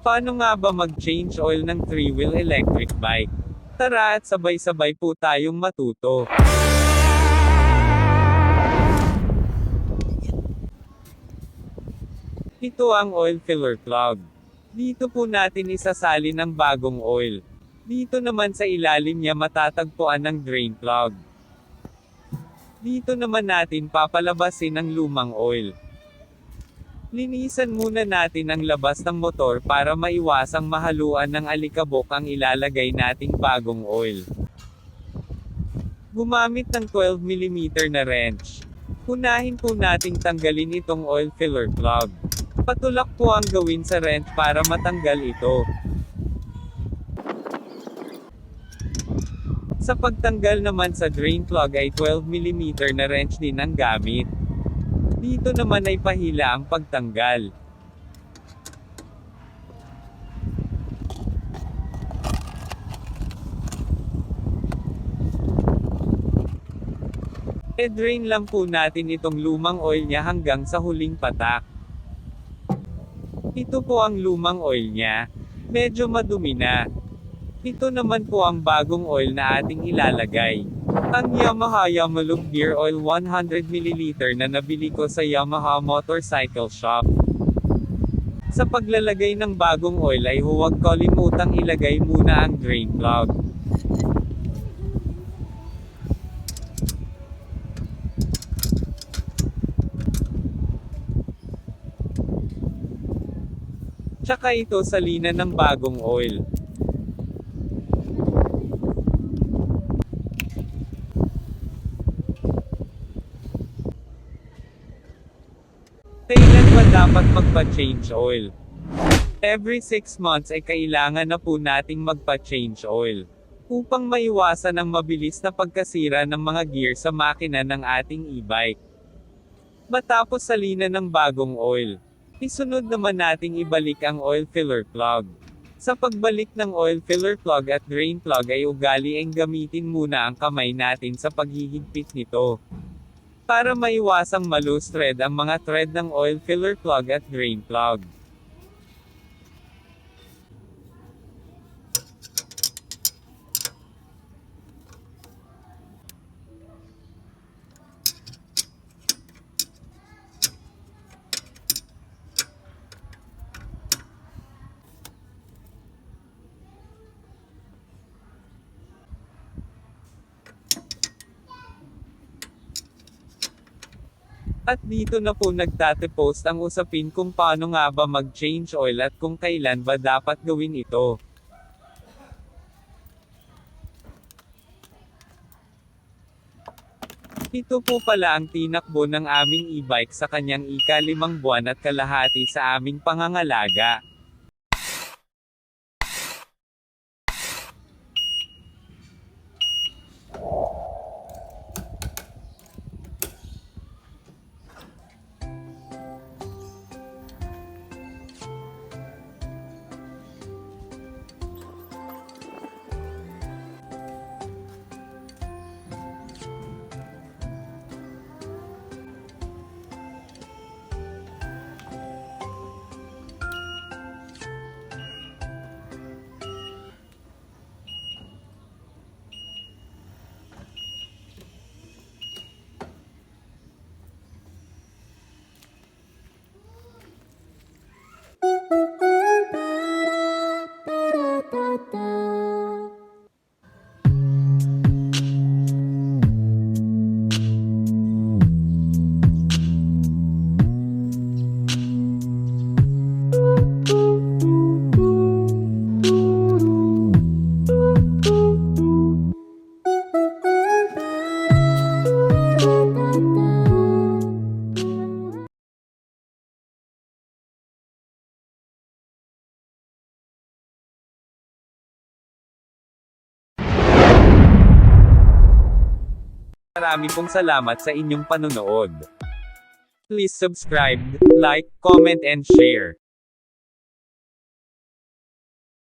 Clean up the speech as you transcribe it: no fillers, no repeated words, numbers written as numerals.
Paano nga ba mag-change oil ng 3-wheel electric bike? Tara at sabay-sabay po tayong matuto. Ito ang oil filler plug. Dito po natin isasalin ang bagong oil. Dito naman sa ilalim niya matatagpuan ang drain plug. Dito naman natin papalabasin ang lumang oil. Linisan muna natin ang labas ng motor para maiwasang mahaluan ng alikabok ang ilalagay nating bagong oil. Gumamit ng 12mm na wrench. Unahin po nating tanggalin itong oil filler plug. Patulak po ang gawin sa wrench para matanggal ito. Sa pagtanggal naman sa drain plug ay 12mm na wrench din ang gamit. Dito naman ay pahila ang pagtanggal. E-drain lang po natin itong lumang oil niya hanggang sa huling patak. Ito po ang lumang oil niya. Medyo madumi na. Ito naman po ang bagong oil na ating ilalagay. Ang Yamaha Yamalog Gear Oil 100ml na nabili ko sa Yamaha Motorcycle Shop. Sa paglalagay ng bagong oil ay huwag kalimutang ilagay muna ang drain plug. Tsaka ito salinan ng bagong oil. Kailan ba dapat magpa-change oil? Every 6 months ay kailangan na po nating magpa-change oil. Upang maiwasan ang mabilis na pagkasira ng mga gear sa makina ng ating e-bike. Matapos salinan ng bagong oil, isunod naman nating ibalik ang oil filler plug. Sa pagbalik ng oil filler plug at drain plug ay ugaliing gamitin muna ang kamay natin sa paghihigpit nito. Para maiwasang ma-loose thread ang mga thread ng oil filler plug at drain plug. At dito na po nagtatapos ang usapin kung paano nga ba mag-change oil at kung kailan ba dapat gawin ito. Ito po pala ang tinakbo ng aming e-bike sa kanyang ika-5 buwan at kalahati sa aming pangangalaga. Marami pong salamat sa inyong panonood. Please subscribe, like, comment and share.